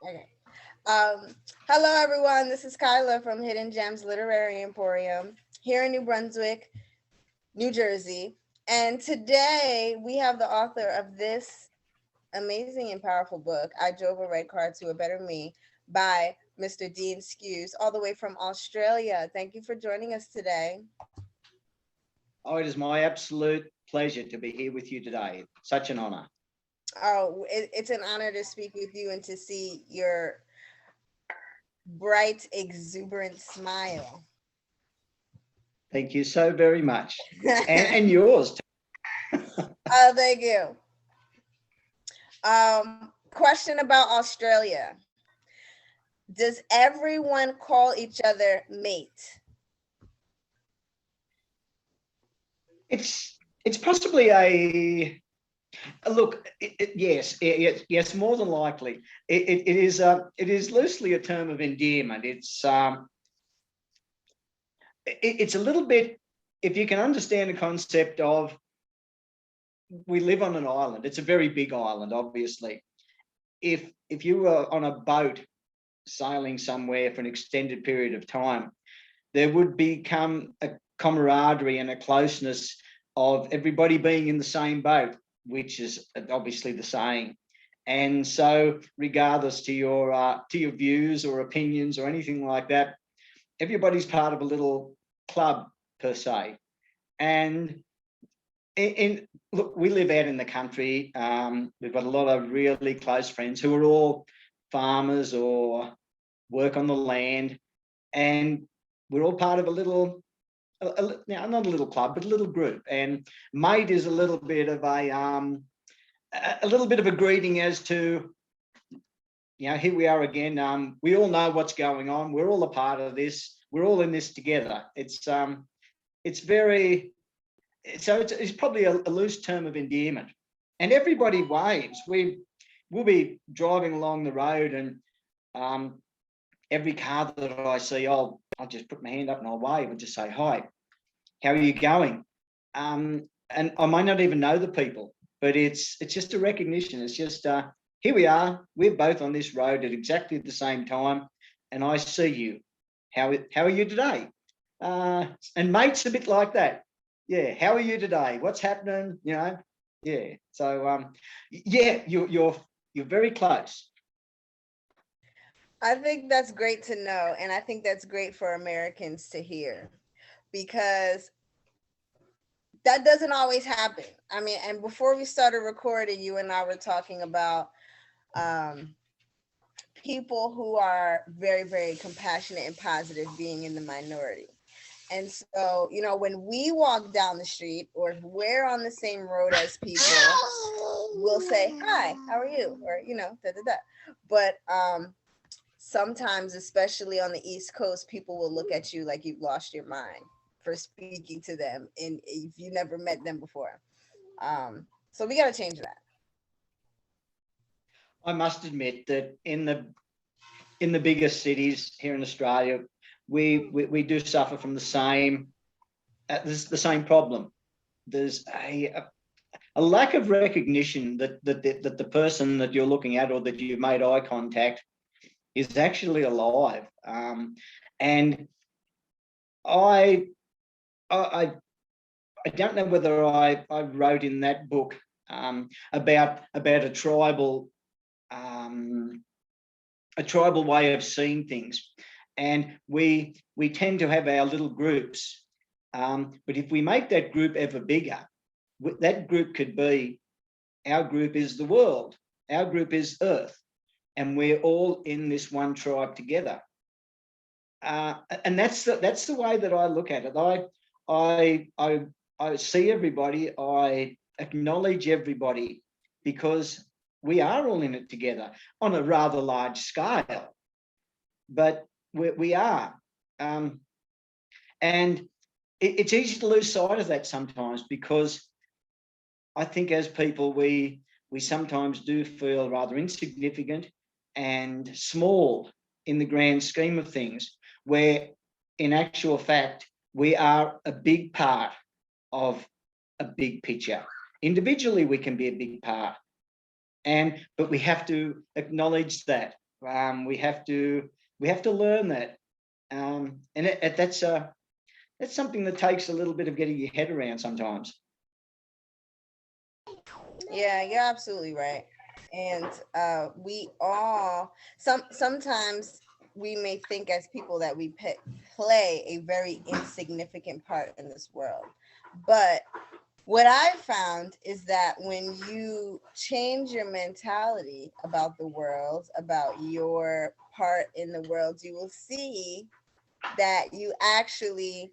Okay. Um, Hello, everyone. This is Kyla from Hidden Gems Literary Emporium here in New Brunswick, New Jersey. And today we have the author of this amazing and powerful book, I Drove a Red Car to a Better Me, by Mr. Dean Skewes, all the way from Australia. Thank you for joining us today. Oh, it is my absolute pleasure to be here with you today. Such an honor. Oh, it's an honor to speak with you and to see your bright, exuberant smile. Thank you so very much. And yours. Oh, thank you. Question about Australia. Does everyone call each other mate? It's possibly a look. Yes, more than likely. It is loosely a term of endearment. It's a little bit, if you can understand the concept of, we live on an island. It's a very big island, obviously. If you were on a boat sailing somewhere for an extended period of time, there would become a camaraderie and a closeness of everybody being in the same boat, which is obviously the saying. And so, regardless to your views or opinions or anything like that, everybody's part of a little club per se. And look, we live out in the country. We've got a lot of really close friends who are all farmers or work on the land, and we're all part of a little, now not a little club, but a little group. And mate is a little bit of a greeting as to, here we are again. We all know what's going on. We're all a part of this. We're all in this together. It's probably a loose term of endearment, and everybody waves. We'll be driving along the road, and every car that I see, I'll just put my hand up and I'll wave and just say, hi, how are you going? And I might not even know the people, but it's just a recognition. It's just, here we are. We're both on this road at exactly the same time, and I see you. How are you today? And mate's a bit like that. Yeah, how are you today? What's happening? Yeah. So you're very close. I think that's great to know. And I think that's great for Americans to hear, because that doesn't always happen. I mean, and before we started recording, you and I were talking about people who are very, very compassionate and positive being in the minority. And so, when we walk down the street or if we're on the same road as people, we'll say, hi, how are you? Or, da da da. But sometimes, especially on the East Coast, people will look at you like you've lost your mind for speaking to them, and if you never met them before. So we got to change that. I must admit that in the biggest cities here in Australia, we do suffer from the same problem. There's a lack of recognition that the person that you're looking at or that you've made eye contact is actually alive. And I don't know whether I wrote in that book about a tribal way of seeing things, and we tend to have our little groups, but if we make that group ever bigger, that group could be, our group is the world, our group is Earth, and we're all in this one tribe together. And that's the way that I look at it. I see everybody, I acknowledge everybody, because we are all in it together on a rather large scale, but we are. And it's easy to lose sight of that sometimes, because I think as people, we sometimes do feel rather insignificant and small in the grand scheme of things, where in actual fact, we are a big part of a big picture. Individually, we can be a big part, but we have to acknowledge that. we have to learn that, and that's something that takes a little bit of getting your head around sometimes. Yeah, you're absolutely right. And we all sometimes we may think as people that we play a very insignificant part in this world, but what I found is that when you change your mentality about the world, about your part in the world, you will see that you actually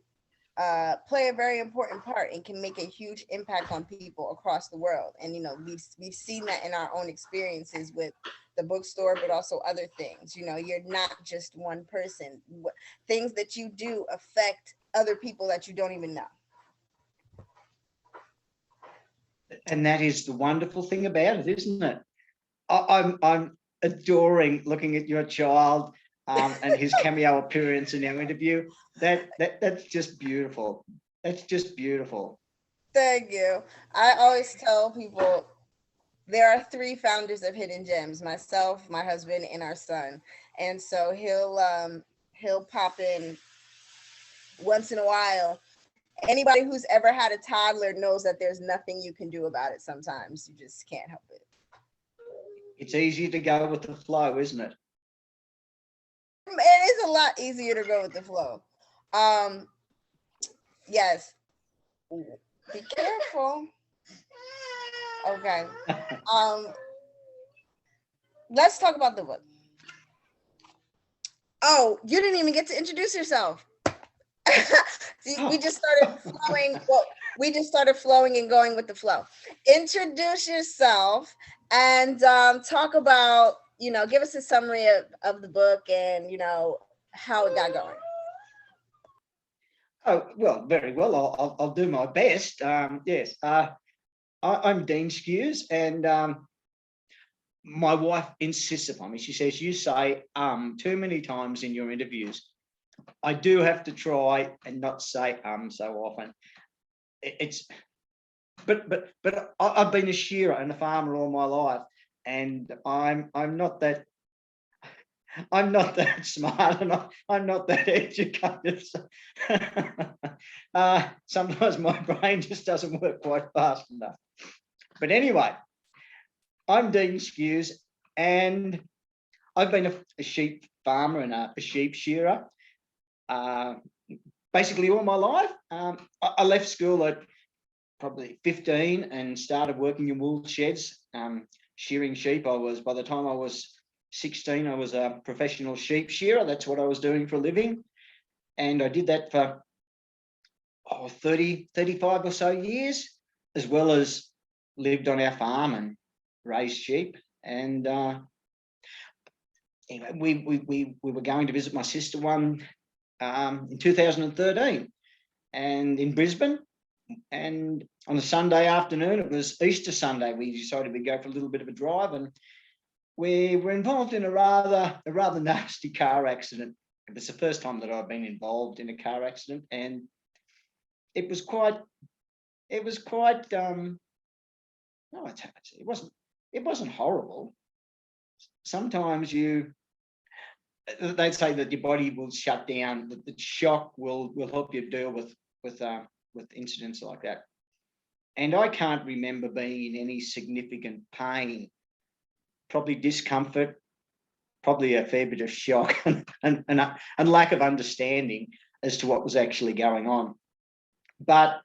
play a very important part and can make a huge impact on people across the world. And we've seen that in our own experiences with the bookstore, but also other things. You're not just one person. Things that you do affect other people that you don't even know. And that is the wonderful thing about it, isn't it? I'm adoring looking at your child and his cameo appearance in our interview. That's just beautiful. That's just beautiful. Thank you. I always tell people there are three founders of Hidden Gems: myself, my husband, and our son. And so he'll pop in once in a while. Anybody who's ever had a toddler knows that there's nothing you can do about it. Sometimes you just can't help it. It's easier to go with the flow, isn't it? It is a lot easier to go with the flow. Yes. Be careful. Okay. Let's talk about the book. Oh, you didn't even get to introduce yourself. See, we just started flowing. Well, we just started flowing and going with the flow. Introduce yourself and talk about, give us a summary of the book and, how it got going. Oh, well, very well. I'll do my best. Yes. I'm Dean Skewes, and my wife insists upon me. She says, you say too many times in your interviews. I do have to try and not say so often. But I've been a shearer and a farmer all my life, and I'm not that smart, and I'm not that educated. Sometimes my brain just doesn't work quite fast enough. But anyway, I'm Dean Skewes, and I've been a sheep farmer and a sheep shearer basically all my life. I left school at probably 15 and started working in wool sheds, shearing sheep. By the time I was 16, I was a professional sheep shearer. That's what I was doing for a living. And I did that for 35 or so years, as well as lived on our farm and raised sheep. And anyway, we were going to visit my sister one in 2013 and in Brisbane. And on a Sunday afternoon, it was Easter Sunday, we decided we'd go for a little bit of a drive, and we were involved in a rather nasty car accident. It was the first time that I've been involved in a car accident, and it wasn't horrible. Sometimes they'd say that your body will shut down, that the shock will help you deal with incidents like that. And I can't remember being in any significant pain, probably discomfort, probably a fair bit of shock and lack of understanding as to what was actually going on. But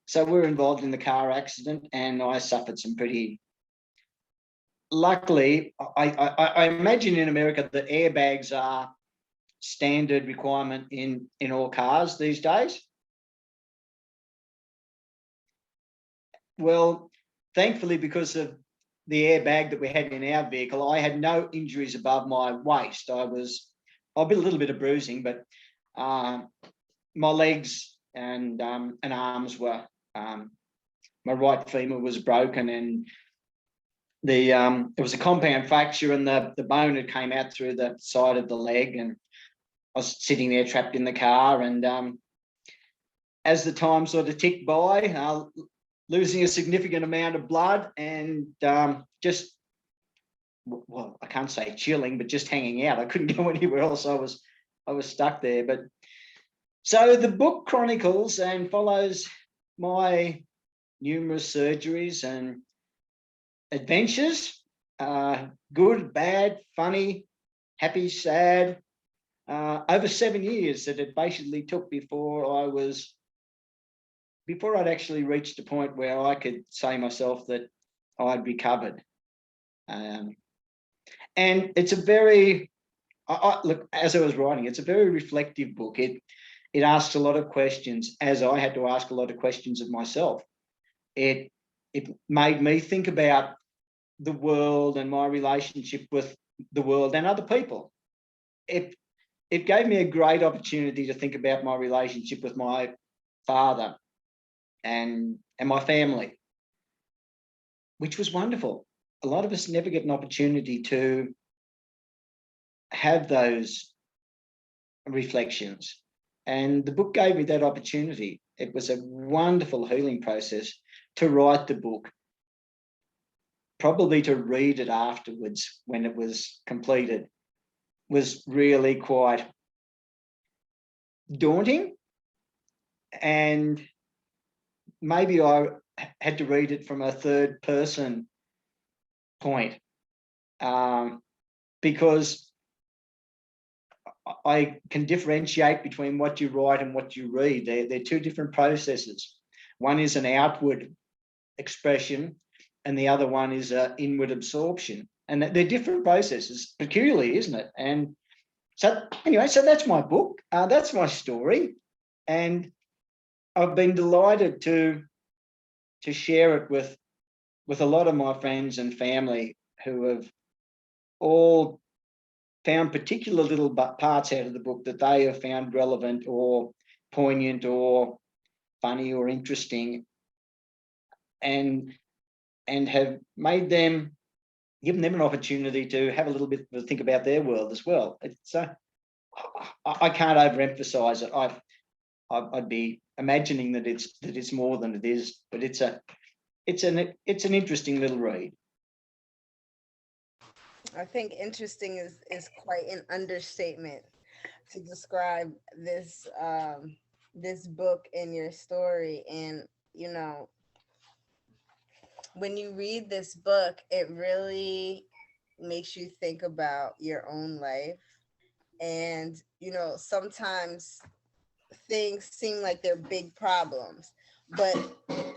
so we were involved in the car accident, and I suffered some pretty. Luckily, I imagine in America that airbags are standard requirement in all cars these days. Well, thankfully, because of the airbag that we had in our vehicle, I had no injuries above my waist. I'll be a little bit of bruising, but my legs and arms were. My right femur was broken, and it was a compound fracture, and the bone had came out through the side of the leg, and I was sitting there trapped in the car, and as the time sort of ticked by, losing a significant amount of blood, and just well, I can't say chilling, but just hanging out. I couldn't go anywhere else. I was stuck there. But so the book chronicles and follows my numerous surgeries and adventures, good, bad, funny, happy, sad, over 7 years that it basically took before I'd actually reached a point where I could say myself that I'd recovered. And it's a very, look, as I was writing, it's a very reflective book. It asks a lot of questions, as I had to ask a lot of questions of myself. It made me think about the world and my relationship with the world and other people. It gave me a great opportunity to think about my relationship with my father and my family, which was wonderful. A lot of us never get an opportunity to have those reflections. And the book gave me that opportunity. It was a wonderful healing process to write the book, probably to read it afterwards when it was completed was really quite daunting. And maybe I had to read it from a third person point, because I can differentiate between what you write and what you read. They're two different processes. One is an outward expression and the other one is an inward absorption. And they're different processes, peculiarly, isn't it? And so anyway, so that's my book. That's my story. And I've been delighted to share it with a lot of my friends and family who have all found particular little parts out of the book that they have found relevant or poignant or funny or interesting, and have made them, given them an opportunity to have a little bit of a think about their world as well. It's I can't overemphasize it. I'd be imagining that it's more than it is, but it's an interesting little read. I think interesting is quite an understatement to describe this book and your story. And when you read this book, it really makes you think about your own life. And sometimes things seem like they're big problems, but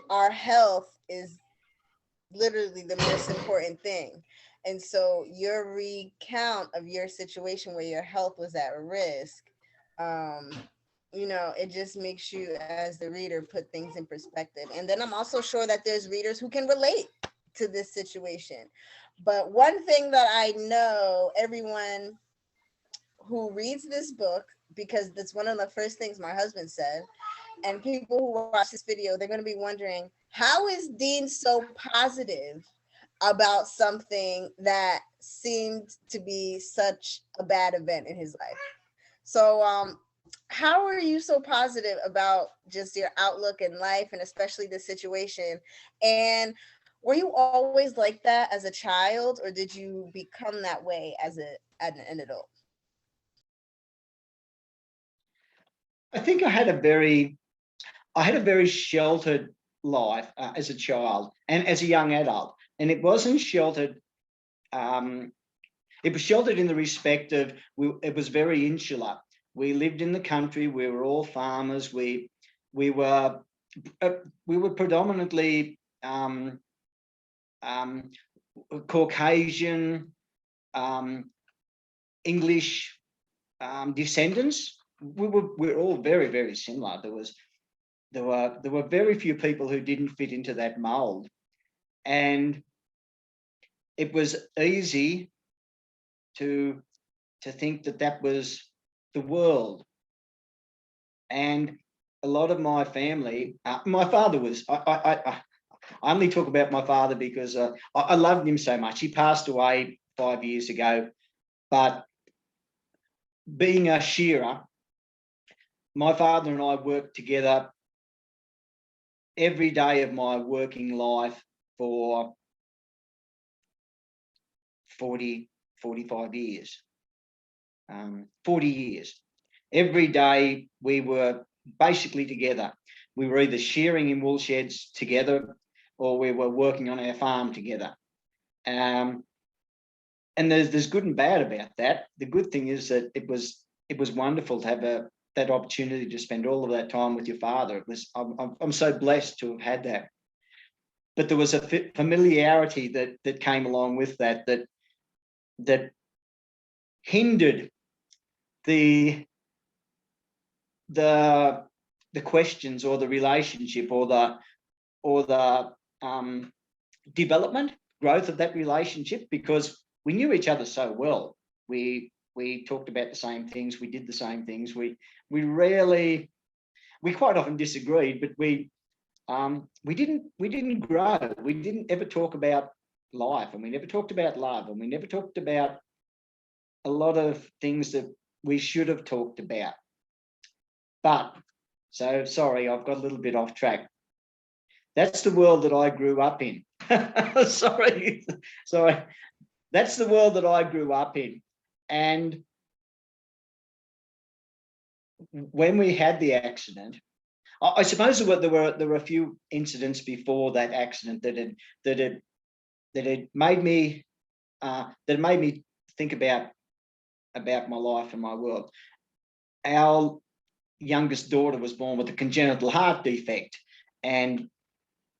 our health is literally the most important thing. And so your recount of your situation where your health was at risk, um, it just makes you, as the reader, put things in perspective. And then I'm also sure that there's readers who can relate to this situation. But one thing that I know everyone who reads this book, because that's one of the first things my husband said, and people who watch this video, they're going to be wondering, how is Dean so positive about something that seemed to be such a bad event in his life? So how are you so positive about just your outlook in life, and especially the situation? And were you always like that as a child, or did you become that way as an adult? I think I had a very sheltered life as a child and as a young adult, and it wasn't sheltered. It was sheltered in the respect of it was very insular. We lived in the country. We were all farmers. We were predominantly Caucasian, English descendants. We're all very, very similar. There were very few people who didn't fit into that mold, and it was easy to think that was the world. And a lot of my family, my father was. I only talk about my father because I loved him so much. He passed away 5 years ago, but being a shearer, my father and I worked together every day of my working life for 40, 45 years, 40 years. Every day we were basically together. We were either shearing in wool sheds together or we were working on our farm together. And there's good and bad about that. The good thing is that it was wonderful to have that opportunity to spend all of that time with your father. I'm so blessed to have had that. But there was a familiarity that came along with that hindered the questions or the relationship or the development, growth of that relationship, because we knew each other so well. We talked about the same things, we did the same things. We quite often disagreed, but we didn't grow. We didn't ever talk about life, and we never talked about love, and we never talked about a lot of things that we should have talked about. But, so sorry, I've got a little bit off track. That's the world that I grew up in. sorry. That's the world that I grew up in. And when we had the accident, I suppose there were a few incidents before that accident that had made me think about my life and my world. Our youngest daughter was born with a congenital heart defect, and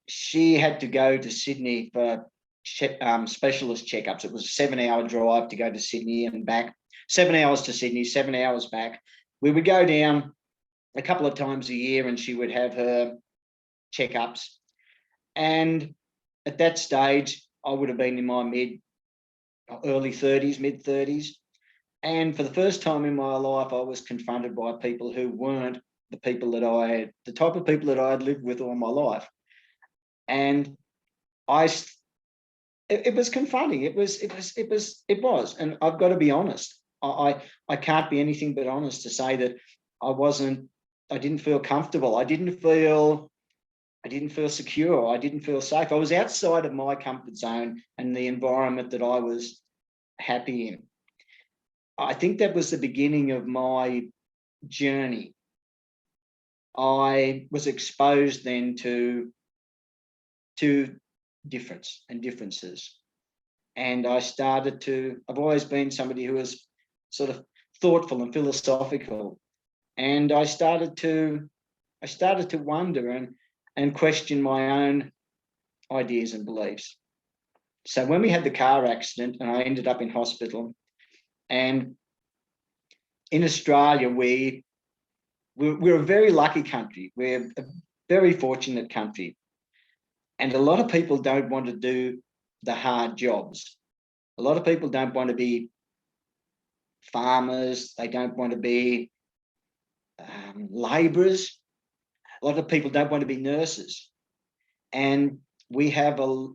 she had to go to Sydney for specialist checkups. It was a 7-hour drive to go to Sydney and back. 7 hours to Sydney, 7 hours back. We would go down a couple of times a year and she would have her checkups. And at that stage, I would have been in my early 30s, mid 30s. And for the first time in my life, I was confronted by people who weren't the type of people that I had lived with all my life. And it was confronting. It was. And I've got to be honest. I can't be anything but honest to say that I didn't feel comfortable. I didn't feel secure. I didn't feel safe. I was outside of my comfort zone and the environment that I was happy in. I think that was the beginning of my journey. I was exposed then to differences. And I've always been somebody who was sort of thoughtful and philosophical. And I started to wonder and question my own ideas and beliefs. So when we had the car accident and I ended up in hospital, and in Australia, we're a very lucky country. We're a very fortunate country. And a lot of people don't want to do the hard jobs. A lot of people don't want to be farmers. They don't want to be labourers. A lot of people don't want to be nurses. And we have a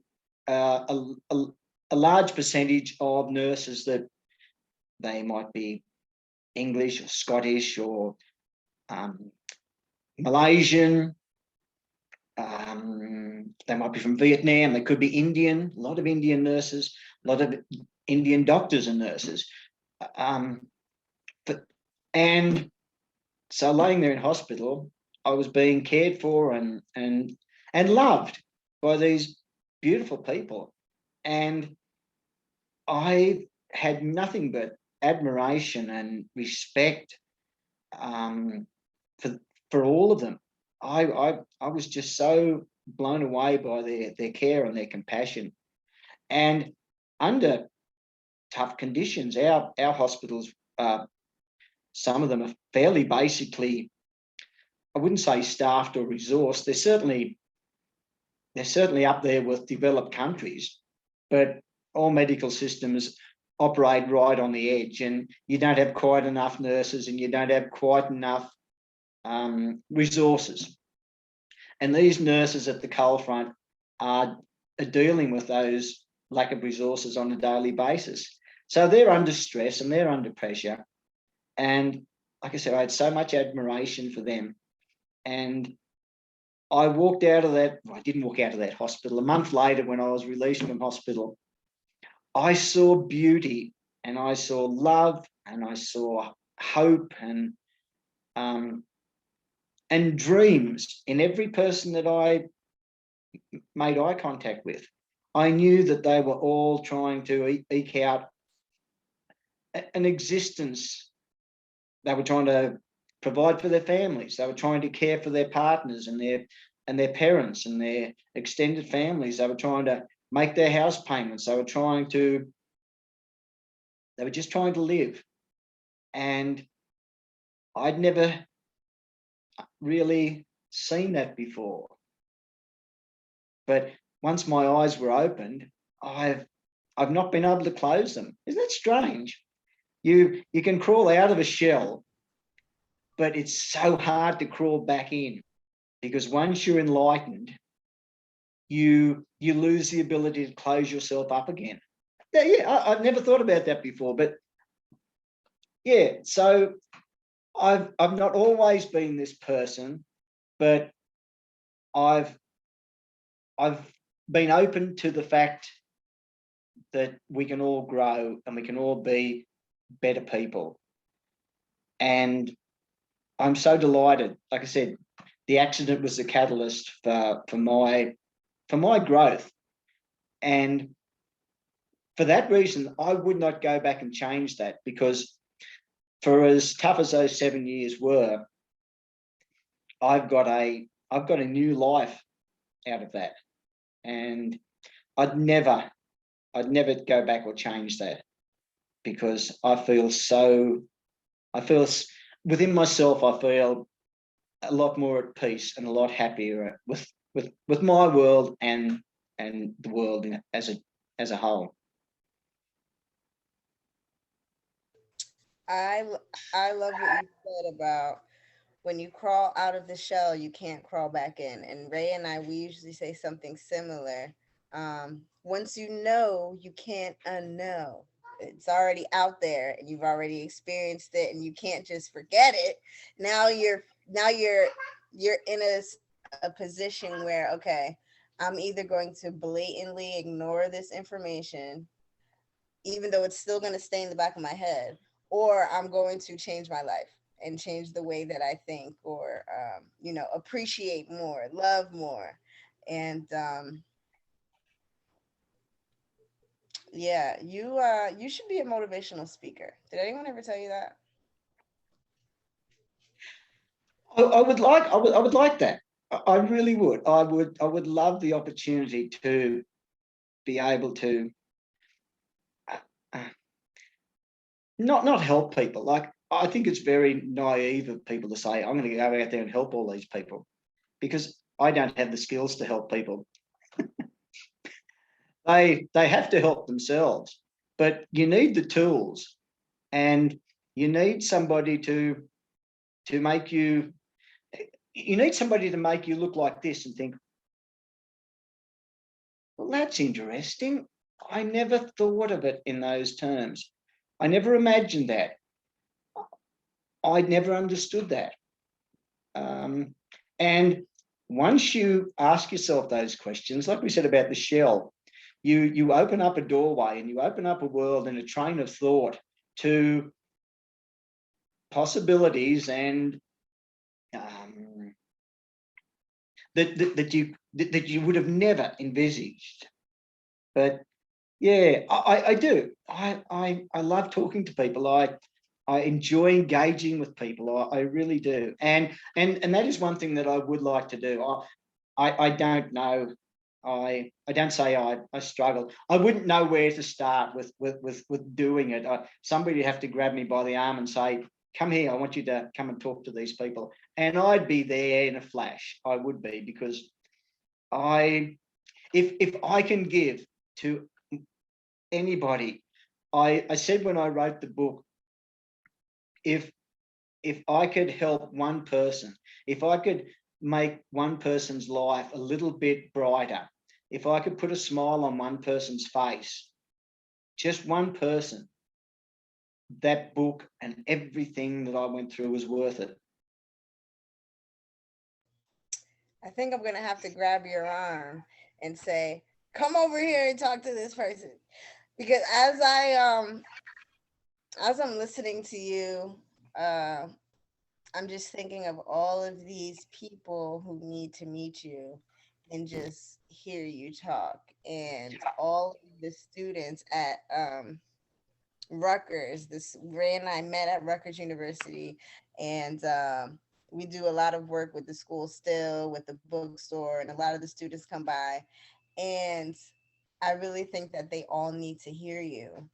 large percentage of nurses that they might be English or Scottish or Malaysian. They might be from Vietnam. They could be Indian. A lot of Indian nurses, a lot of Indian doctors and nurses. And so laying there in hospital, I was being cared for and loved by these beautiful people. And I had nothing but admiration and respect for all of them. I was just so blown away by their care and their compassion. And under tough conditions, our hospitals, some of them are fairly basically, I wouldn't say staffed or resourced. They're certainly up there with developed countries, but all medical systems operate right on the edge, and you don't have quite enough nurses and you don't have quite enough resources. And these nurses at the cold front are dealing with those lack of resources on a daily basis. So they're under stress and they're under pressure. And like I said, I had so much admiration for them. And I walked out of that, well, I didn't walk out of that hospital. A month later, when I was released from hospital, I saw beauty, and I saw love, and I saw hope, and dreams in every person that I made eye contact with. I knew that they were all trying to eke out an existence. They were trying to provide for their families. They were trying to care for their partners and their parents and their extended families. They were trying to make their house payments. They were just trying to live. And I'd never really seen that before. But once my eyes were opened, I've not been able to close them. Isn't that strange? You can crawl out of a shell, but it's so hard to crawl back in, because once you're enlightened, you lose the ability to close yourself up again. Yeah, I've never thought about that before, but yeah. So I've not always been this person, but I've been open to the fact that we can all grow and we can all be better people. And I'm so delighted. Like I said, the accident was the catalyst for my growth. And for that reason, I would not go back and change that, because for as tough as those 7 years were, I've got a new life out of that. And I'd never go back or change that, because I feel within myself, I feel a lot more at peace and a lot happier with my world and the world as a whole. I I love what you said about when you crawl out of the shell, you can't crawl back in. And Ray and I, we usually say something similar. Once you know, you can't unknow. It's already out there, and you've already experienced it, and you can't just forget it. Now you're in a position where, okay, I'm either going to blatantly ignore this information, even though it's still going to stay in the back of my head, or I'm going to change my life and change the way that I think, or appreciate more, love more. And yeah, you should be a motivational speaker. Did anyone ever tell you that? I would like that. I really would. I would love the opportunity to be able to uh, not help people. Like, I think it's very naive of people to say, I'm going to go out there and help all these people, because I don't have the skills to help people. They have to help themselves, but you need the tools, and you need somebody to make you need somebody to make you look like this and think, well, that's interesting. I never thought of it in those terms. I never imagined that. I never understood that. And once you ask yourself those questions, like we said about the shell, you open up a doorway and you open up a world and a train of thought to possibilities and that you would have never envisaged. But yeah, I do. I love talking to people. I enjoy engaging with people. I really do. And that is one thing that I would like to do. I don't know. I don't say I struggle. I wouldn't know where to start with doing it. Somebody would have to grab me by the arm and say, come here, I want you to come and talk to these people. And I'd be there in a flash. I would be, because if I can give to anybody, I said when I wrote the book, if I could help one person, if I could make one person's life a little bit brighter, if I could put a smile on one person's face, just one person, that book and everything that I went through was worth it. I think I'm gonna have to grab your arm and say, "Come over here and talk to this person." Because as I'm listening to you, uh, I'm just thinking of all of these people who need to meet you and just hear you talk, and all of the students at Rutgers. This Ray and I met at Rutgers University, and we do a lot of work with the school still, with the bookstore, and a lot of the students come by, and I really think that they all need to hear you.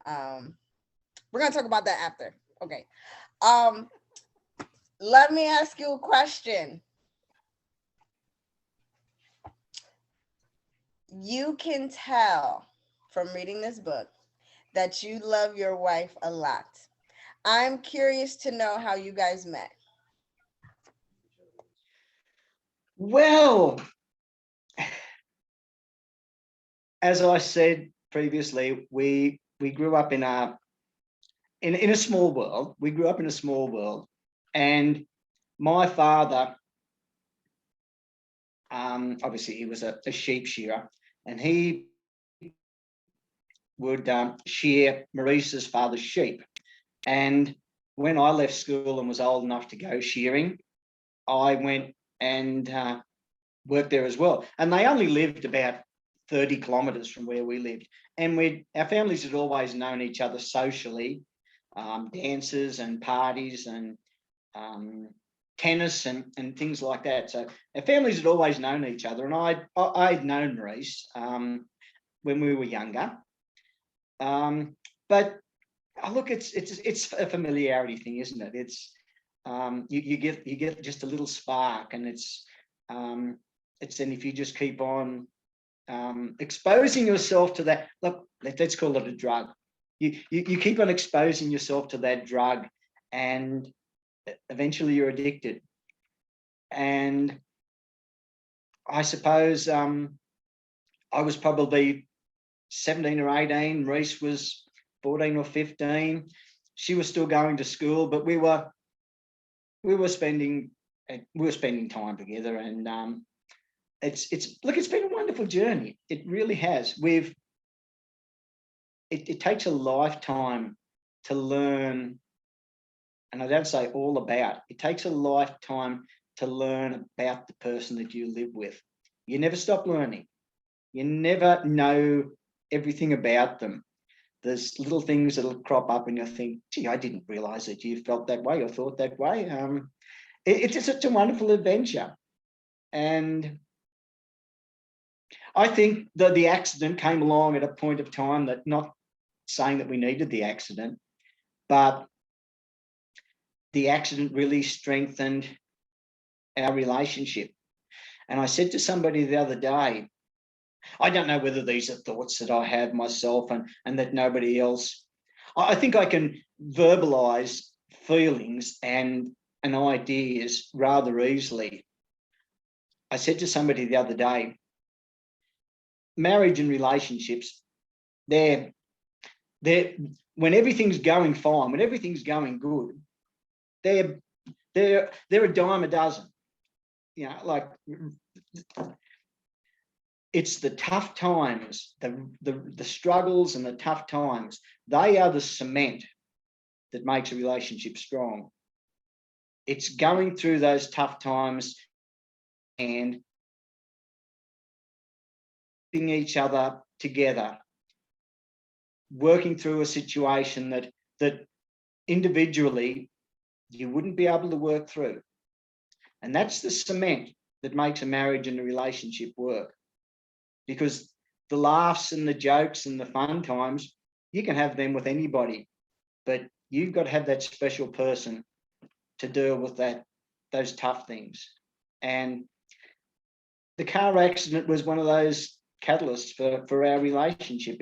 Um, we're gonna talk about that after. Okay. Um, Let me ask you a question. You can tell from reading this book that you love your wife a lot. I'm curious to know how you guys met. Well, as I said previously, we grew up in a small world. We grew up in a small world, and my father, obviously, he was a sheep shearer, and he would shear Maurice's father's sheep. And when I left school and was old enough to go shearing, I went and worked there as well. And they only lived about 30 kilometres from where we lived. And our families had always known each other socially, dances and parties and tennis and things like that. So our families had always known each other. And I'd known Maurice when we were younger. But look, it's a familiarity thing, isn't it? It's you get just a little spark, and and if you just keep on exposing yourself to that, look, let's call it a drug. You keep on exposing yourself to that drug, and eventually you're addicted. And I suppose I was probably 17 or 18. Reese was 14 or 15. She was still going to school, but we were spending time together, and it's been a wonderful journey. It really has. It takes a lifetime to learn, and I don't say all about. It takes a lifetime to learn about the person that you live with. You never stop learning. You never know everything about them. There's little things that'll crop up and you think, gee, I didn't realize that you felt that way or thought that way. It's such a wonderful adventure. And I think that the accident came along at a point of time that, not saying that we needed the accident, but the accident really strengthened our relationship. And I said to somebody the other day, I don't know whether these are thoughts that I have myself and that nobody else. I think I can verbalize feelings and ideas rather easily. I said to somebody the other day, marriage and relationships, they're when everything's going fine, when everything's going good, they're a dime a dozen. You know, like it's the tough times, the struggles and the tough times. They are the cement that makes a relationship strong. It's going through those tough times and keeping each other together, working through a situation that individually you wouldn't be able to work through. And that's the cement that makes a marriage and a relationship work. Because the laughs and the jokes and the fun times, you can have them with anybody, but you've got to have that special person to deal with those tough things. And the car accident was one of those catalysts for our relationship.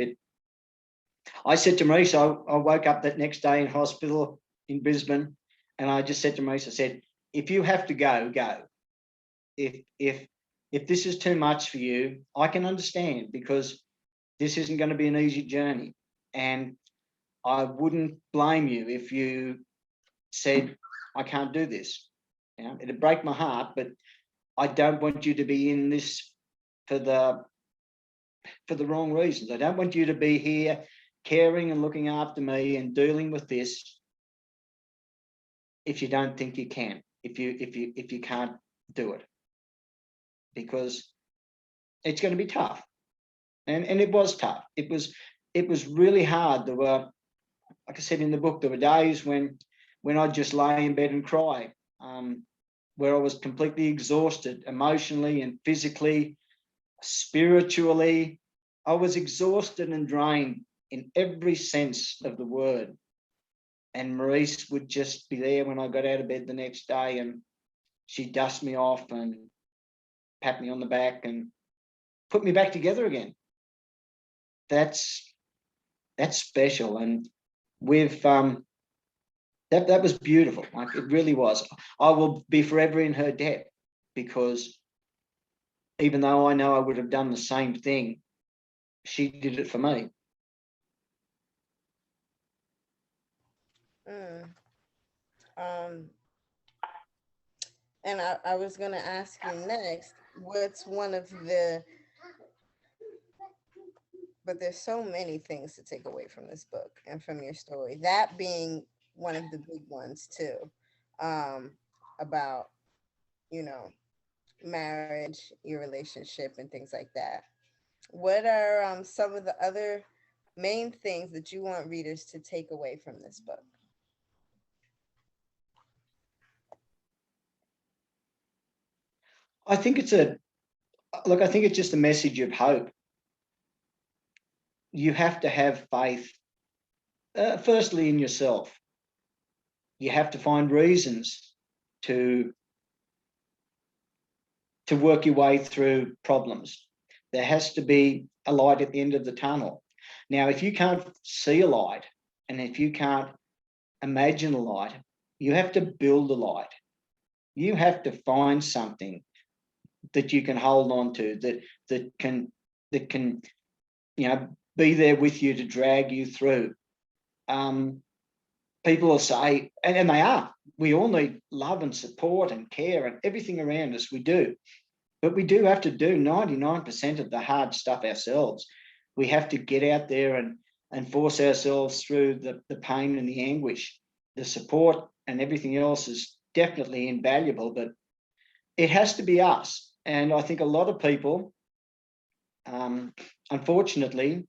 I said to Maurice, I woke up that next day in hospital in Brisbane, and I just said to Maurice, I said, if you have to go, go. If this is too much for you, I can understand, because this isn't going to be an easy journey. And I wouldn't blame you if you said, I can't do this. You know, it'd break my heart, but I don't want you to be in this for the for the wrong reasons. I don't want you to be here caring and looking after me and dealing with this if you don't think you can, if you can't do it, because it's going to be tough. And it was tough. It was really hard. There were, like I said in the book, there were days when I'd just lay in bed and cry, where I was completely exhausted emotionally and physically, spiritually. I was exhausted and drained in every sense of the word. And Maurice would just be there when I got out of bed the next day, and she'd dust me off and pat me on the back and put me back together again. That's special. And with that was beautiful. Like, it really was. I will be forever in her debt, because even though I know I would have done the same thing, she did it for me. Um, and I was going to ask you next, what's one of the, but there's so many things to take away from this book and from your story, that being one of the big ones too, um, about, you know, marriage, your relationship, and things like that. What are some of the other main things that you want readers to take away from this book? I think it's I think it's just a message of hope. You have to have faith, firstly, in yourself. You have to find reasons to work your way through problems. There has to be a light at the end of the tunnel. Now, if you can't see a light, and if you can't imagine a light, you have to build a light. You have to find something that you can hold on to, that can be there with you to drag you through. People will say, and they are, we all need love and support and care and everything around us. We do. But we do have to do 99% of the hard stuff ourselves. We have to get out there and force ourselves through the pain and the anguish. The support and everything else is definitely invaluable, but it has to be us. And I think a lot of people, unfortunately,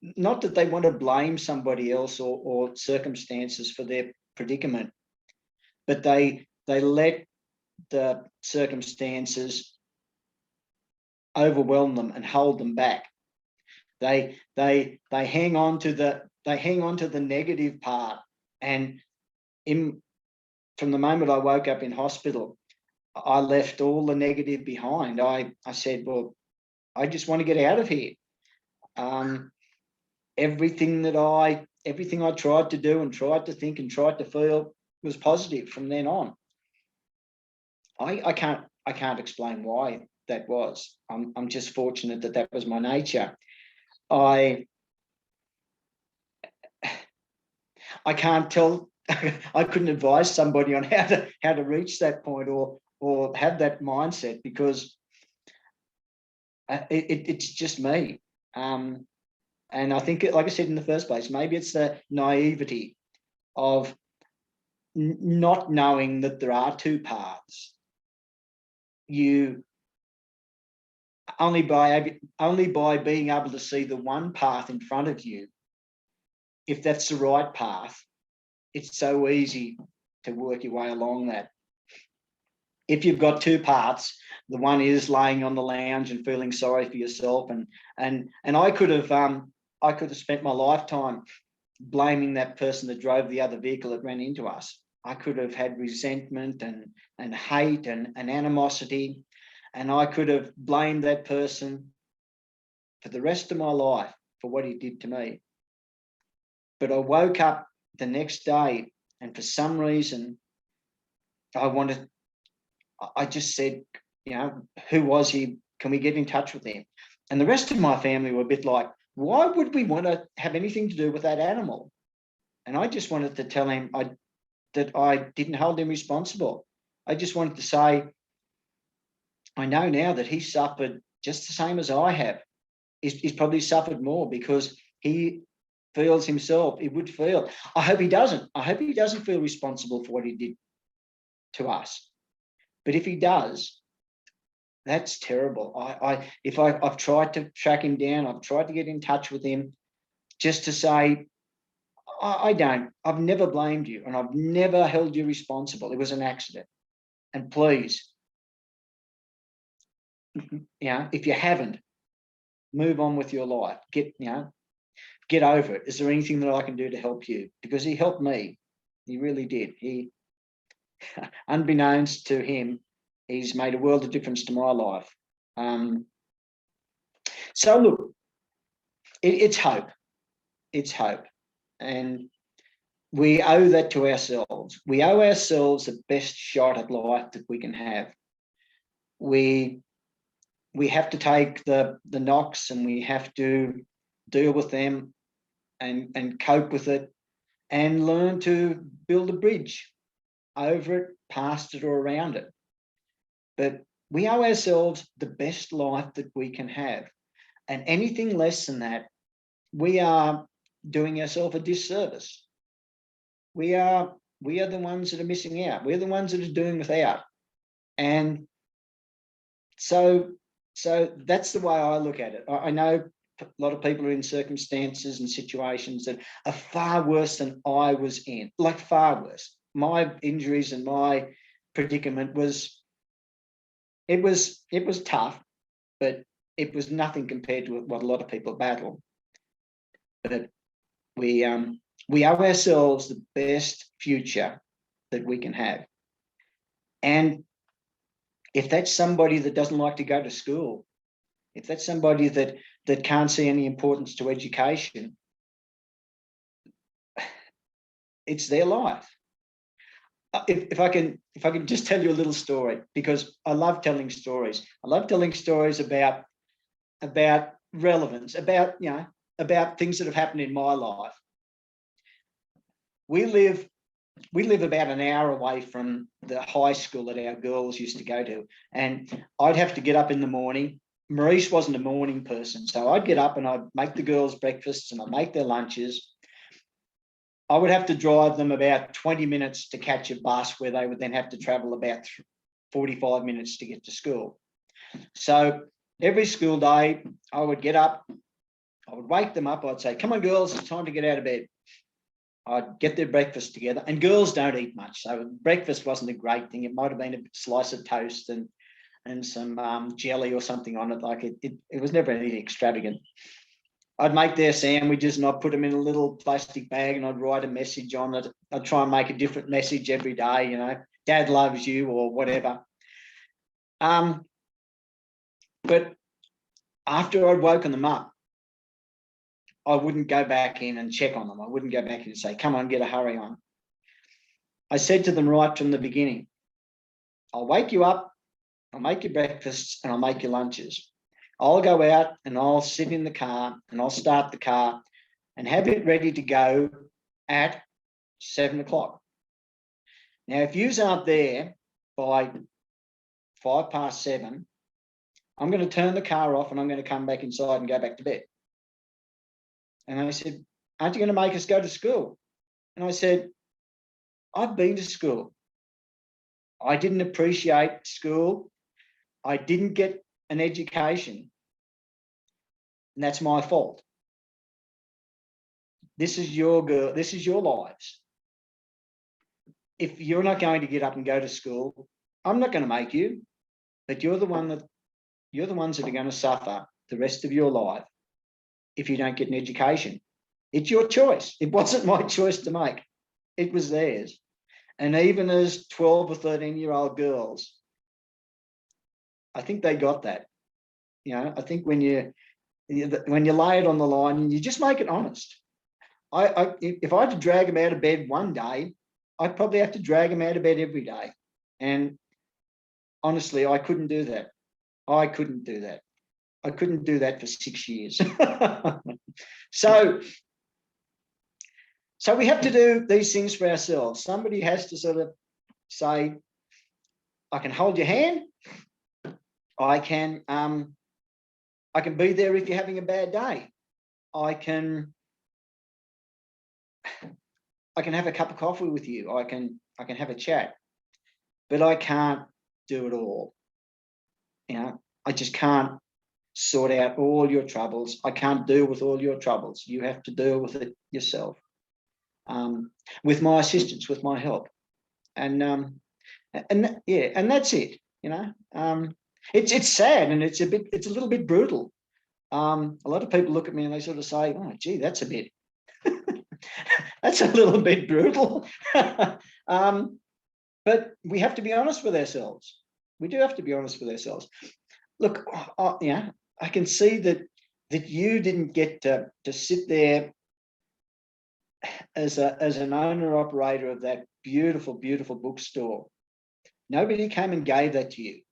not that they want to blame somebody else or circumstances for their predicament, but they let the circumstances overwhelm them and hold them back. They hang on to the negative part. And from the moment I woke up in hospital, I left all the negative behind. I said, well, I just want to get out of here. Everything I tried to do and tried to think and tried to feel was positive from then on. I can't explain why that was. I'm just fortunate that was my nature. I can't tell. I couldn't advise somebody on how to reach that point or have that mindset, because it's just me. And I think, like I said in the first place, maybe it's the naivety of not knowing that there are two paths. You only by being able to see the one path in front of you, if that's the right path, it's so easy to work your way along that. If you've got two paths, the one is laying on the lounge and feeling sorry for yourself, and I could have spent my lifetime blaming that person that drove the other vehicle that ran into us. I could have had resentment and hate and animosity, and I could have blamed that person for the rest of my life for what he did to me. But I woke up the next day, and for some reason, I just said, who was he? Can we get in touch with him? And the rest of my family were a bit like, why would we want to have anything to do with that animal? And I just wanted to tell him that I didn't hold him responsible. I just wanted to say, I know now that he suffered just the same as I have. He's probably suffered more because he feels himself. He would feel. I hope he doesn't. I hope he doesn't feel responsible for what he did to us. But if he does, that's terrible. I've tried to track him down. I've tried to get in touch with him just to say, I've never blamed you and I've never held you responsible. It was an accident. And please, if you haven't, move on with your life. Get over it. Is there anything that I can do to help you? Because he helped me. He really did. He, unbeknownst to him, he's made a world of difference to my life. So look, it's hope. It's hope. And we owe that to ourselves. We owe ourselves the best shot at life that we can have. We have to take the knocks and we have to deal with them and cope with it and learn to build a bridge over it, past it, or around it. But we owe ourselves the best life that we can have. And anything less than that, we are doing ourselves a disservice. We are the ones that are missing out. We're the ones that are doing without. And so that's the way I look at it. I know a lot of people are in circumstances and situations that are far worse than I was in, like far worse. My injuries and my predicament was tough, but it was nothing compared to what a lot of people battle. But we owe ourselves the best future that we can have. And if that's somebody that doesn't like to go to school, if that's somebody that can't see any importance to education, it's their life. If I can just tell you a little story, because I love telling stories. I love telling stories about relevance, about things that have happened in my life. We live about an hour away from the high school that our girls used to go to. And I'd have to get up in the morning. Maurice wasn't a morning person. So I'd get up and I'd make the girls breakfasts and I'd make their lunches. I would have to drive them about 20 minutes to catch a bus where they would then have to travel about 45 minutes to get to school. So every school day, I would get up, I would wake them up. I'd say, come on, girls, it's time to get out of bed. I'd get their breakfast together, and girls don't eat much. So breakfast wasn't a great thing. It might have been a slice of toast and some jelly or something on it. Like it was never anything extravagant. I'd make their sandwiches and I'd put them in a little plastic bag and I'd write a message on it. I'd try and make a different message every day, Dad loves you or whatever. But after I'd woken them up, I wouldn't go back in and check on them. I wouldn't go back in and say, come on, get a hurry on. I said to them right from the beginning, I'll wake you up, I'll make your breakfasts and I'll make your lunches. I'll go out and I'll sit in the car and I'll start the car and have it ready to go at 7 o'clock. Now, if you aren't there by 7:05, I'm going to turn the car off and I'm going to come back inside and go back to bed. And they said, aren't you going to make us go to school? And I said, I've been to school. I didn't appreciate school. I didn't get an education. And that's my fault. This is your girl. This is your lives. If you're not going to get up and go to school, I'm not going to make you, but you're the ones that are going to suffer the rest of your life if you don't get an education. It's your choice. It wasn't my choice to make. It was theirs. And even as 12 or 13-year-old girls, I think they got that. I think when you lay it on the line and you just make it honest. If I had to drag them out of bed one day, I'd probably have to drag them out of bed every day. And honestly, I couldn't do that. I couldn't do that. I couldn't do that for 6 years. So we have to do these things for ourselves. Somebody has to sort of say, I can hold your hand, I can be there if you're having a bad day. I can have a cup of coffee with you. I can have a chat, but I can't do it all. I just can't sort out all your troubles. I can't deal with all your troubles. You have to deal with it yourself, with my assistance, with my help, and that's it. It's sad, and it's a little bit brutal. A lot of people look at me and they sort of say, "Oh, gee, that's that's a little bit brutal." But we have to be honest with ourselves. We do have to be honest with ourselves. Look, I can see that you didn't get to sit there as an owner operator of that beautiful, beautiful bookstore. Nobody came and gave that to you.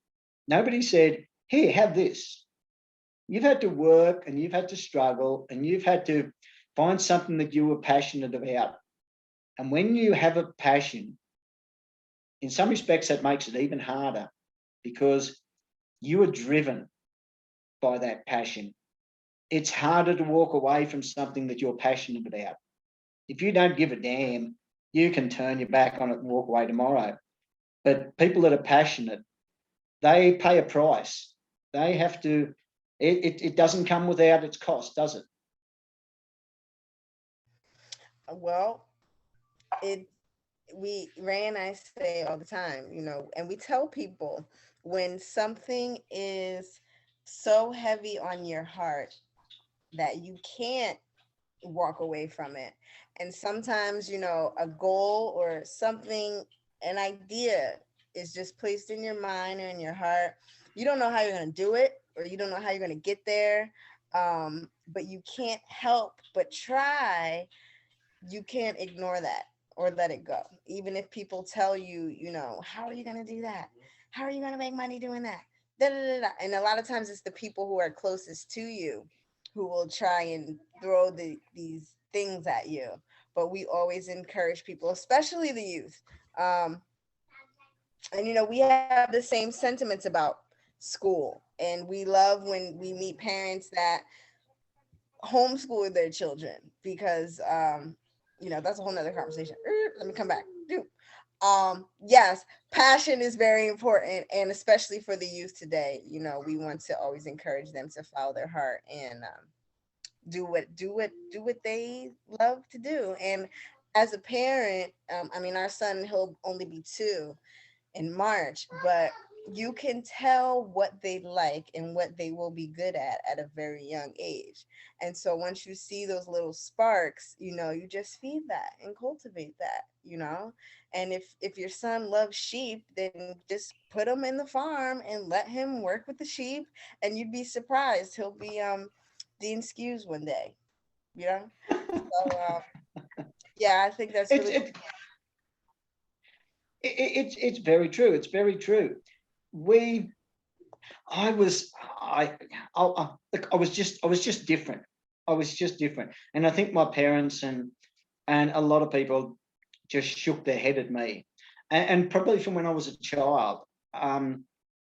Nobody said, "Here, have this." You've had to work, and you've had to struggle, and you've had to find something that you were passionate about. And when you have a passion, in some respects, that makes it even harder, because you are driven by that passion. It's harder to walk away from something that you're passionate about. If you don't give a damn, you can turn your back on it and walk away tomorrow. But people that are passionate, they pay a price. They have to. It doesn't come without its cost, does it? Well, it Ray and I say all the time, and we tell people, when something is so heavy on your heart that you can't walk away from it. And sometimes, a goal or something, an idea is just placed in your mind or in your heart. You don't know how you're going to do it, or you don't know how you're going to get there. But you can't help but try. You can't ignore that or let it go. Even if people tell you, how are you going to do that? How are you going to make money doing that? Da, da, da, da. And a lot of times it's the people who are closest to you who will try and throw these things at you. But we always encourage people, especially the youth. And we have the same sentiments about school. And we love when we meet parents that homeschool their children, because that's a whole nother conversation. Let me come back. Yes, passion is very important, and especially for the youth today. We want to always encourage them to follow their heart and do what they love to do. And as a parent, our son, he'll only be 2 in March, but you can tell what they like and what they will be good at a very young age. And so once you see those little sparks, you just feed that and cultivate that. And if your son loves sheep, then just put him in the farm and let him work with the sheep, and you'd be surprised he'll be Dean Skewes one day. So yeah, I think that's It's really it, it's very true. It's very true. We, I was, I was just different. I was just different, and I think my parents and a lot of people just shook their head at me, and probably from when I was a child, I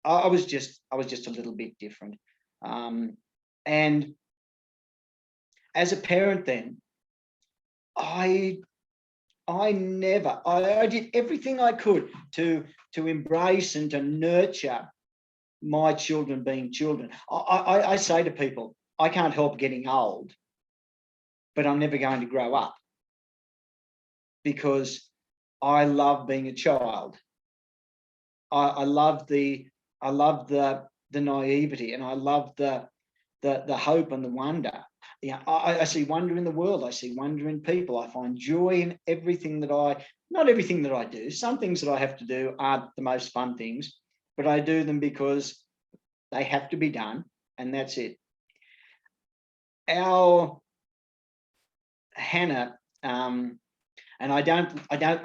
was just a little bit different, and as a parent, then I I did everything I could to embrace and to nurture my children being children. I say to people, I can't help getting old, but I'm never going to grow up, because I love being a child. I love the naivety, and I love the hope and the wonder. I see wonder in the world. I see wonder in people. I find joy in everything not everything that I do. Some things that I have to do aren't the most fun things, but I do them because they have to be done, and that's it. Our Hannah, and I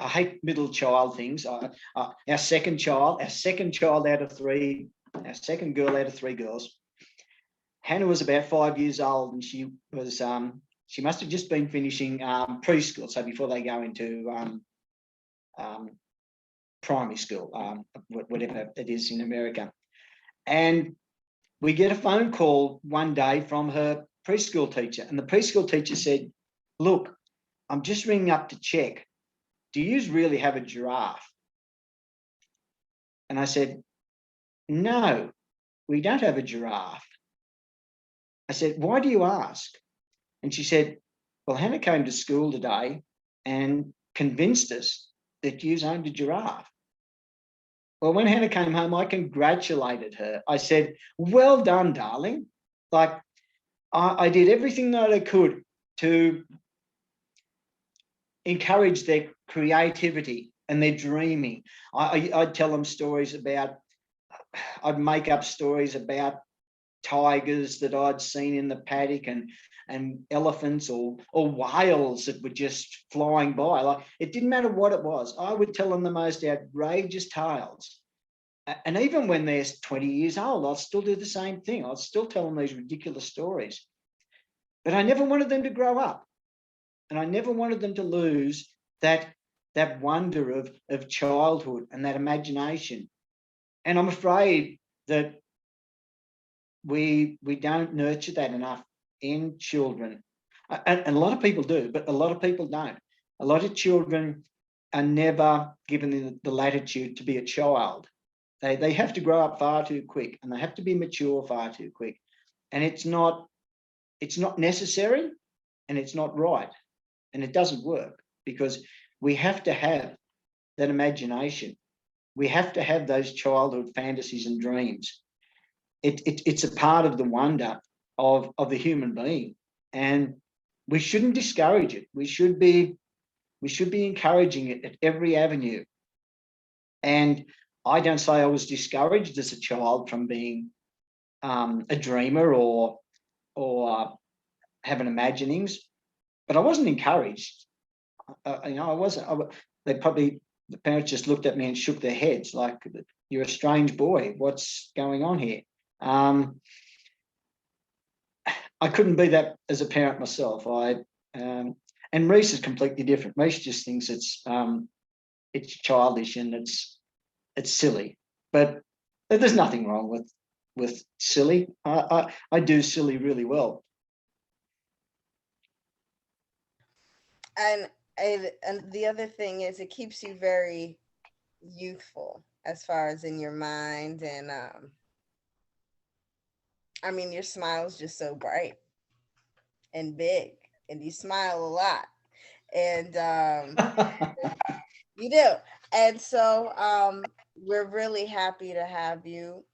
hate middle child things. Our second child out of 3, our second girl out of 3 girls. Hannah was about 5 years old, and she must have just been finishing preschool, so before they go into primary school, whatever it is in America. And we get a phone call one day from her preschool teacher, and the preschool teacher said, "Look, I'm just ringing up to check. Do you really have a giraffe?" And I said, "No, we don't have a giraffe." I said, "Why do you ask?" And she said, "Well, Hannah came to school today and convinced us that you owned a giraffe." Well, when Hannah came home, I congratulated her. I said, "Well done, darling." Like, I did everything that I could to encourage their creativity and their dreaming. I'd tell them stories about, I'd make up stories about tigers that I'd seen in the paddock, and elephants or whales that were just flying by. Like, it didn't matter what it was. I would tell them the most outrageous tales. And even when they're 20 years old, I'll still do the same thing. I'll still tell them these ridiculous stories. But I never wanted them to grow up, and I never wanted them to lose that wonder of childhood and that imagination. And I'm afraid that we don't nurture that enough in children. And a lot of people do, but a lot of people don't. A lot of children are never given the latitude to be a child. They have to grow up far too quick, and they have to be mature far too quick. And it's not necessary, and it's not right, and it doesn't work, because we have to have that imagination. We have to have those childhood fantasies and dreams. It's a part of the wonder of the human being, and we shouldn't discourage it. We should be encouraging it at every avenue. And I don't say I was discouraged as a child from being a dreamer or having imaginings, but I wasn't encouraged. I wasn't. The parents just looked at me and shook their heads like, "You're a strange boy. What's going on here?" I couldn't be that as a parent myself. And Reese is completely different. Reese just thinks it's childish and it's silly, but there's nothing wrong with silly. I do silly really well. And the other thing is, it keeps you very youthful as far as in your mind. And I mean, your smile is just so bright and big, and you smile a lot, and you do. And so we're really happy to have you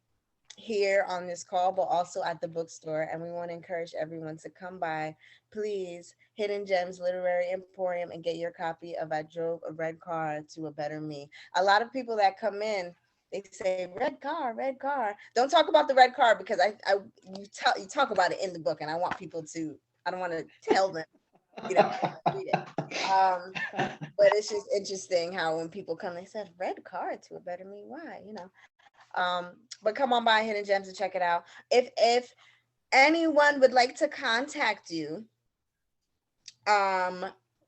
here on this call, but also at the bookstore. And we want to encourage everyone to come by. Please, Hidden Gems Literary Emporium, and get your copy of I Drove a Red Car to a Better Me. A lot of people that come in, they say red car, red car. Don't talk about the red car, because you talk about it in the book, and I want people to, I don't want to tell them, read it. But it's just interesting how when people come, they said red car to a better me. Why? But come on by Hidden Gems and check it out. If anyone would like to contact you,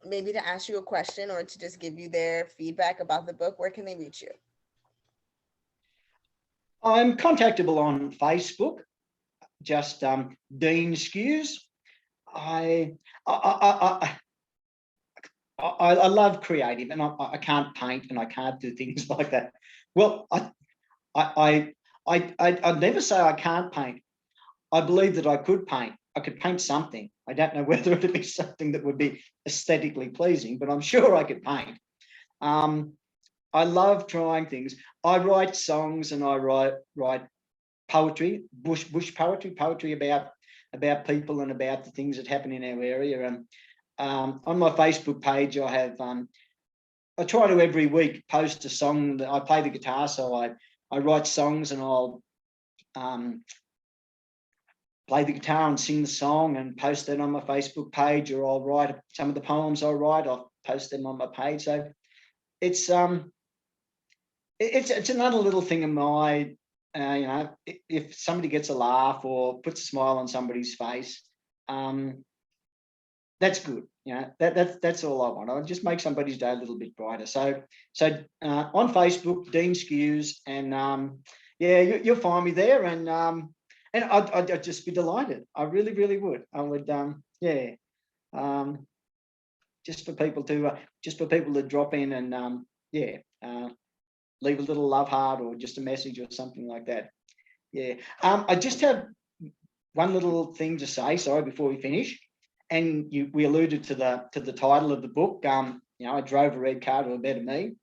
maybe to ask you a question or to just give you their feedback about the book, where can they reach you? I'm contactable on Facebook, just Dean Skewes. I love creative, and I can't paint, and I can't do things like that. Well, I'd never say I can't paint. I believe that I could paint. I could paint something. I don't know whether it'd be something that would be aesthetically pleasing, but I'm sure I could paint. I love trying things. I write songs, and I write poetry, bush poetry about people and about the things that happen in our area. And on my Facebook page, I have I try to every week post a song. That I play the guitar, so I write songs, and I'll play the guitar and sing the song and post that on my Facebook page, or I'll write some of the poems I write. I'll post them on my page. So it's another little thing of my, if somebody gets a laugh or puts a smile on somebody's face, that's good. That's all I want. I'll just make somebody's day a little bit brighter. So on Facebook, Dean Skewes, and you'll find me there. And And I'd just be delighted. I really, really would. I would, yeah. Just for people to drop in and yeah, leave a little love heart or just a message or something like that. Yeah. I just have one little thing to say. Sorry, before we finish. And we alluded to the title of the book. I drove a red car to a better me,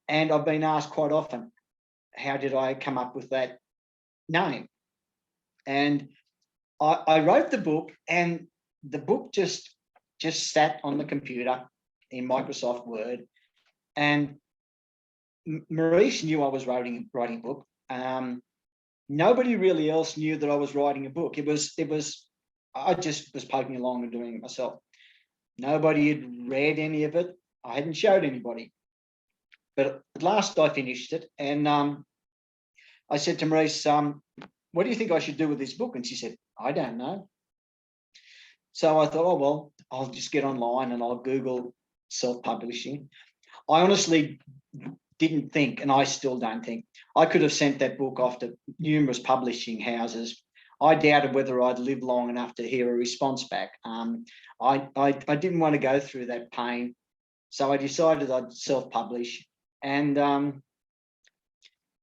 and I've been asked quite often, how did I come up with that name? And I wrote the book, and the book just sat on the computer in Microsoft Word, and Maurice knew I was writing a book. Nobody really else knew that I was writing a book. It was I just was poking along and doing it myself. Nobody had read any of it. I hadn't showed anybody. But at last I finished it, and I said to Maurice, what do you think I should do with this book? And she said, I don't know. So I thought, oh, well, I'll just get online and I'll Google self-publishing. I honestly didn't think, and I still don't think, I could have sent that book off to numerous publishing houses. I doubted whether I'd live long enough to hear a response back. I didn't want to go through that pain. So I decided I'd self-publish. And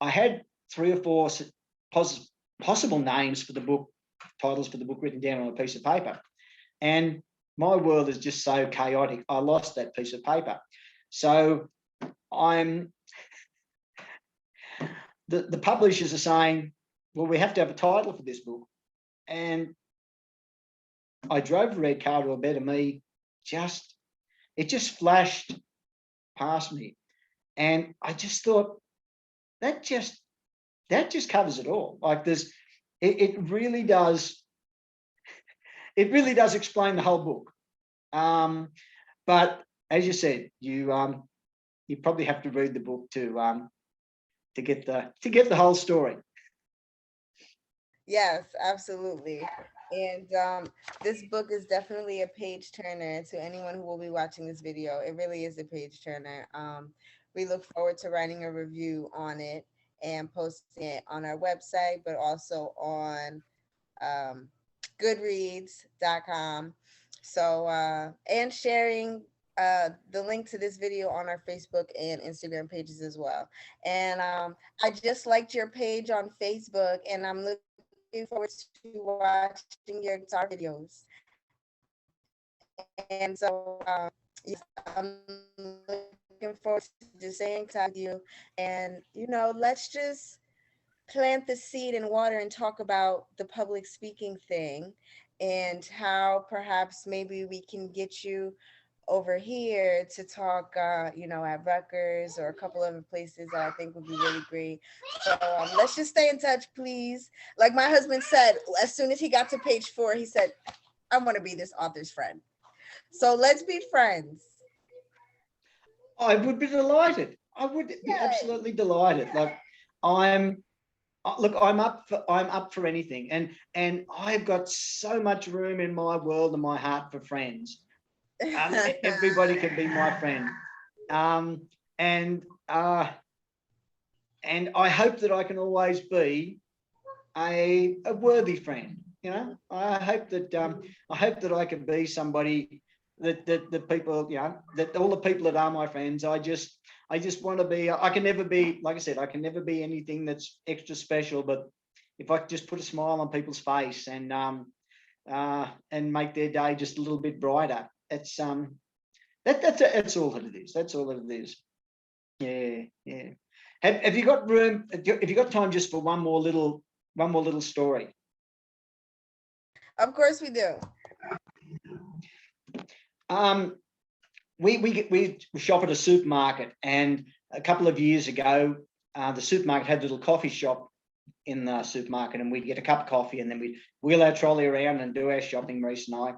I had 3 or 4 possible names for the book, titles for the book written down on a piece of paper. And my world is just so chaotic. I lost that piece of paper. So the publishers are saying, well, we have to have a title for this book. And I drove a red car to a better me. It just flashed past me. And I just thought, that just covers it all. Like it really does explain the whole book. But as you said, you probably have to read the book to get the whole story. Yes, absolutely. And this book is definitely a page turner to anyone who will be watching this video. It really is a page turner. We look forward to writing a review on it and posting it on our website, but also on goodreads.com. So, and sharing the link to this video on our Facebook and Instagram pages as well. And I just liked your page on Facebook, and I'm looking forward to watching your guitar videos. And so, yes, I'm looking forward to just staying in touch with you. And, let's just plant the seed and water and talk about the public speaking thing and how perhaps maybe we can get you over here to talk, at Rutgers or a couple other places that I think would be really great. So let's just stay in touch, please. Like my husband said, as soon as he got to page 4, he said, I want to be this author's friend. So let's be friends. I would be delighted. I would be absolutely delighted. Like I'm up for anything, and I've got so much room in my world and my heart for friends. Everybody can be my friend, and I hope that I can always be a worthy friend. I hope that I can be somebody that the people, that all the people that are my friends, I just want to be. I can never be, like I said, I can never be anything that's extra special, but if I just put a smile on people's face and make their day just a little bit brighter, that's all that it is. That's all that it is. Yeah. Have you got room? Have you got time just for one more little story? Of course we do. We shop at a supermarket, and a couple of years ago, the supermarket had a little coffee shop in the supermarket, and we'd get a cup of coffee, and then we'd wheel our trolley around and do our shopping, Maurice and I.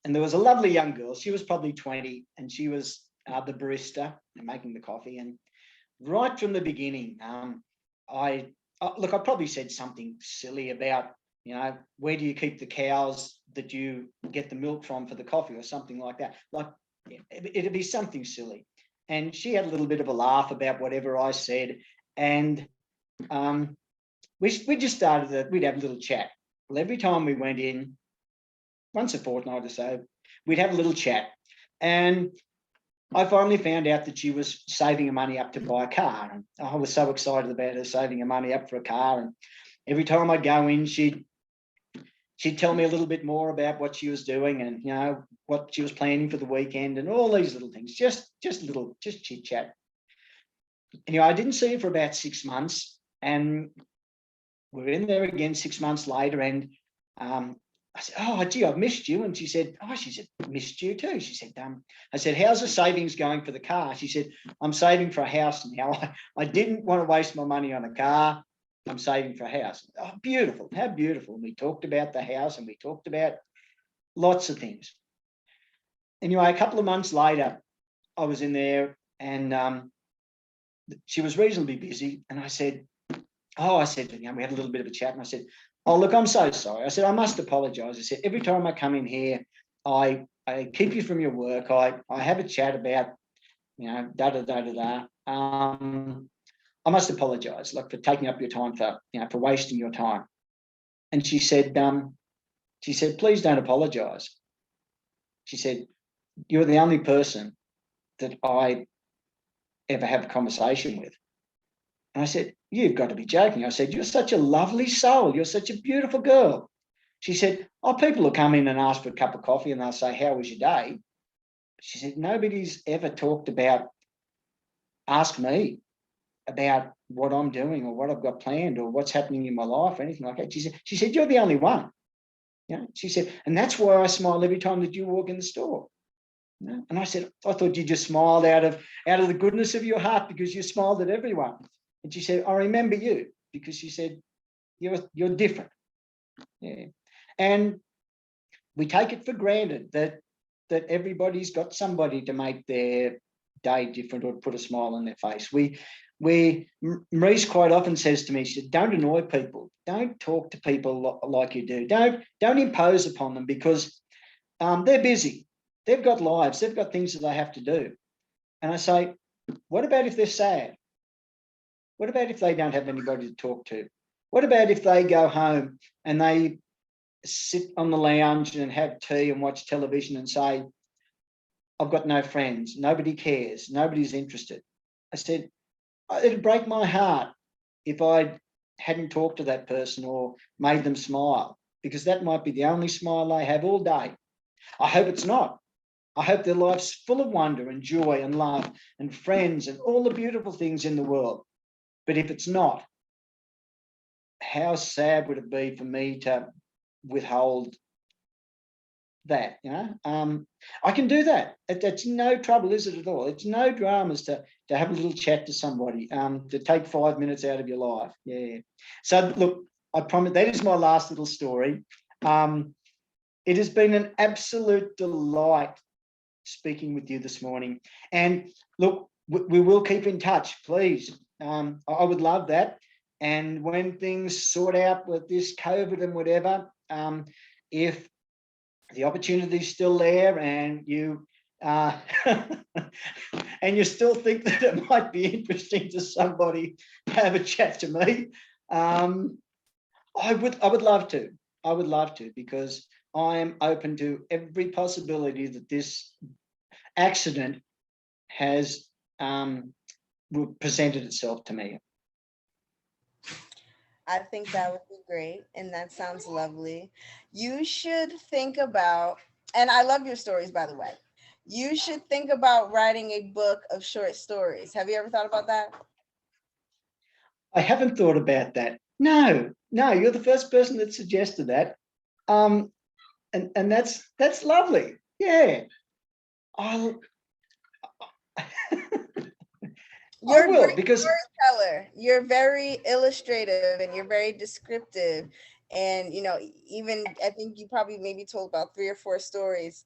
And there was a lovely young girl. She was probably 20, and she was the barista and making the coffee. And right from the beginning, I probably said something silly about, where do you keep the cows that you get the milk from for the coffee, or something like that. Like, it'd be something silly. And she had a little bit of a laugh about whatever I said. And we just started we'd have a little chat. Well, every time we went in, once a fortnight or so, we'd have a little chat. And I finally found out that she was saving her money up to buy a car. And I was so excited about her saving her money up for a car. And every time I'd go in, she'd tell me a little bit more about what she was doing and, you know, what she was planning for the weekend and all these little things, just chit chat. Anyway, I didn't see her for about 6 months, and we're in there again 6 months later. And I said, "Oh, gee, I've missed you." And she said, "Missed you too." She said, I said, "How's the savings going for the car?" She said, "I'm saving for a house now. I didn't want to waste my money on a car. I'm saving for a house." Oh, beautiful. How beautiful. And we talked about the house and we talked about lots of things. Anyway, a couple of months later, I was in there and she was reasonably busy. And I said, you know, we had a little bit of a chat and I said, "Oh, look, I'm so sorry." I said, "I must apologise." I said, "Every time I come in here, I keep you from your work. I have a chat about, you know, I must apologise, like, for taking up your time, for wasting your time." And she said, "Please don't apologise." She said, "You're the only person that I ever have a conversation with." And I said, "You've got to be joking." I said, "You're such a lovely soul. You're such a beautiful girl." She said, "Oh, people will come in and ask for a cup of coffee and they'll say, 'How was your day?'" She said, "Nobody's ever asked me about what I'm doing or what I've got planned or what's happening in my life or anything like that." She said, "You're the only one." You know, she said, "And that's why I smile every time that you walk in the store." You know? And I said, "I thought you just smiled out of the goodness of your heart because you smiled at everyone." And she said, "I remember you," because she said, you're different. Yeah. And we take it for granted that everybody's got somebody to make their day different or put a smile on their face. Maurice quite often says to me, she said, "Don't annoy people. Don't talk to people like you do. Don't impose upon them because they're busy. They've got lives. They've got things that they have to do." And I say, "What about if they're sad? What about if they don't have anybody to talk to? What about if they go home and they sit on the lounge and have tea and watch television and say, 'I've got no friends, nobody cares, nobody's interested'?" I said, "It'd break my heart if I hadn't talked to that person or made them smile, because that might be the only smile they have all day. I hope it's not. I hope their life's full of wonder and joy and love and friends and all the beautiful things in the world. But if it's not, how sad would it be for me to withhold that?" You know, I can do that. It's no trouble, is it at all? It's no dramas to have a little chat to somebody, to take 5 minutes out of your life. Yeah. So look, I promise that is my last little story. It has been an absolute delight speaking with you this morning. And look, we will keep in touch, please. I would love that. And when things sort out with this COVID and whatever, if the opportunity is still there and you and you still think that it might be interesting to somebody to have a chat to me, I would love to. I would love to, because I am open to every possibility that this accident has presented itself to me. I think that would be great. And that sounds lovely. You should think about, and I love your stories, by the way. You should think about writing a book of short stories. Have you ever thought about that? I haven't thought about that. No, you're the first person that suggested that. And that's lovely. Yeah. I'll I You're a will, great because storyteller. You're very illustrative and you're very descriptive. And, even I think you probably maybe told about 3 or 4 stories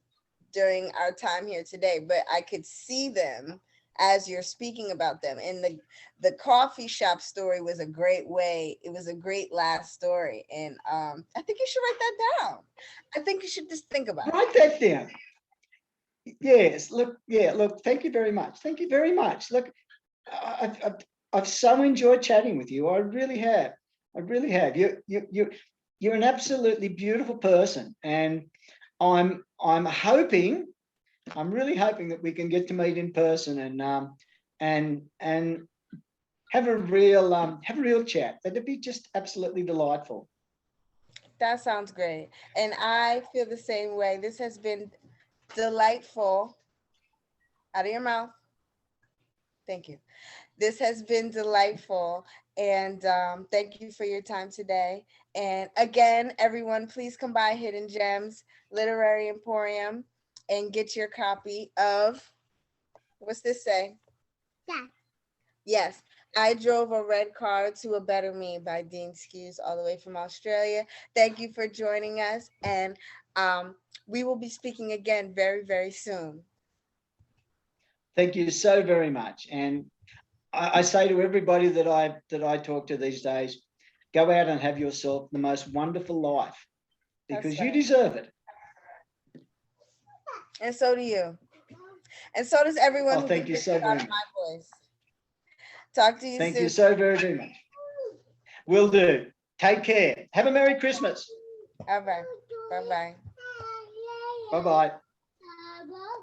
during our time here today, but I could see them as you're speaking about them. And the coffee shop story was a great way. It was a great last story. And I think you should write that down. I think you should just think about it. write that down. Yes, look, yeah, look, thank you very much. Thank you very much. Look, I've so enjoyed chatting with you. I really have. I really have. You you're an absolutely beautiful person, and I'm hoping, I'm really hoping that we can get to meet in person and have a real chat. That'd be just absolutely delightful. That sounds great. And I feel the same way. This has been delightful. Out of your mouth. Thank you. This has been delightful. And thank you for your time today. And again, everyone, please come by Hidden Gems Literary Emporium and get your copy of, what's this say? Yeah. Yes, I Drove a Red Car to a Better Me by Dean Skewes, all the way from Australia. Thank you for joining us. And we will be speaking again very, very soon. Thank you so very much. And I say to everybody that I talk to these days, go out and have yourself the most wonderful life, because you deserve it. And so do you. And so does everyone who Thank you so very much. my voice. Talk to you Thank soon. you so very, very much. Will do. Take care. Have a Merry Christmas. All right. Bye-bye. Bye-bye.